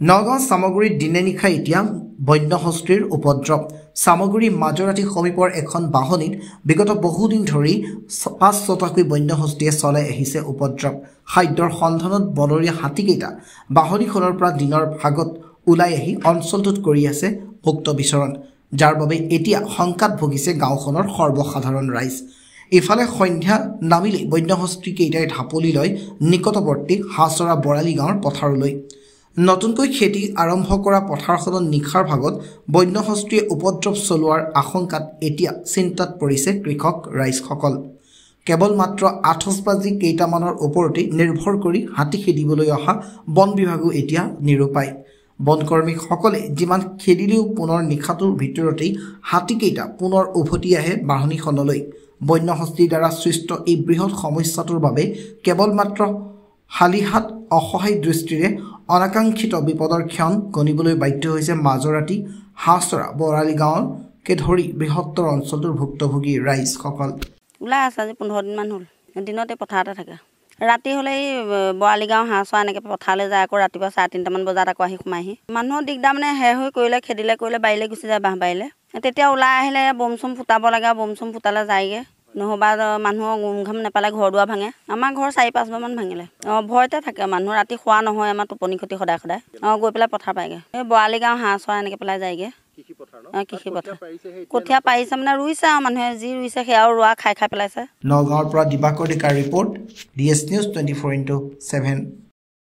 নগাঁও সামগুৰিত দিনে নিশা এতিয়া বন্যহস্তীৰ উপদ্ৰৱ সামগুৰি মাজৰাতি সমীপৰ এখন বাহনীত বিগত বহুদিন ধৰি ৫-৬টাকৈ বন্যহস্তীয়ে চলাই আহিছে উপদ্ৰৱ খাদ্যৰ সন্ধানত বনৰীয়া হাতীকেইটা বাহনীখনৰ পৰা দিনৰ ভাগত ওলাই আহি অঞ্চলটোত কৰি আছে মুক্ত বিচৰণ যাৰ বাবে এতিয়া শংকাত ভুগিছে গাঁওখনৰ সৰ্বসাধাৰণ ৰাইজ ইফালে সন্ধ্যা নামিলে বন্যহস্তী কেইটাই ঢাপলি লয় নিকটৱৰ্তী হাছৰা বৰালি গাঁৱৰ পথাৰলৈ নতুনকৈ খেতি আৰম্ভ কৰা পথাৰখনত নিখাৰ ভাগত বন্যহস্তীয়ে উপদ্ৰৱ চলোৱাৰ আশংকাত এতিয়া চিন্তাত পৰিছে কৃষক ৰাইজসকল কেৱল মাত্ৰ আতচবাজি কেইটামানৰ ওপৰতে নিৰ্ভৰ কৰি হাতী খেদিবলৈ অহা বন বিভাগো এতিয়া নিৰুপায় বনকৰ্মীসকলে যিমান খেদিলেও পুনৰ নিখাটোৰ ভিতৰতেই হাতীকেইটা পুনৰ উভতি আহে বাহনীখনলৈ বন্যহস্তীৰ দ্বাৰা সৃষ্ট এই বৃহৎ সমস্যাটোৰ বাবে কেৱল মাত্ৰ হালিহাত অসহায় দৃষ্টিৰে অনাকাংক্ষিত বিপদৰ ক্ষণ গণিবলৈ বাধ্য হৈছে মাজৰাতি হাছৰা বৰালি গাঁৱকে ধৰি বৃহত্তৰ অঞ্চলটোৰ ভুক্তভোগী ৰাইজসকল ওলাই আছে আজি 15 দিনমান হ'ল দিনতে পথাৰতে থাকে ৰাতি হ'লে বৰালি গাঁও হাছৰা এনেকৈ পথাৰলৈ যায় আকৌ ৰাতিপুৱা 3:30মান বজাত আকৌ আহি সোমাইহি মানুহৰ দিগদাৰ মানে হে হৈ কৰিলে খেদিলে কৰিলে বাৰীলৈ গুচি যায় বাঁহ বাৰীলৈ তেতিয়া ওলাই আহিলে বম চম ফুটাব লাগে বম চম ফুটালে যায়গৈ নহবা মানুহৰ ঘাম নেপালে ঘৰ দুৱাৰ ভাঙে আমাৰ ঘৰ 4-5 বাৰমান ভাঙিলে ভয়তে থাকে মানুহ ৰাতি খোৱা নহয় আমাৰ টোপনি ক্ষতি সদায় গৈ পেলাই পথাৰ পায়গে এই বৰালি গাঁও হাছৰা এনেকৈ পেলাই যায়গে কৃষি পথাৰ কঠীয়া পাৰিছে মানে ৰুইছে আৰু মানুহে যি ৰুইছে সেয়াও ৰোৱা খাই পেলাইছে নগাঁৱৰ পৰা দিবাকৰ ডেকাৰ ৰিপৰ্ট DS News 24/7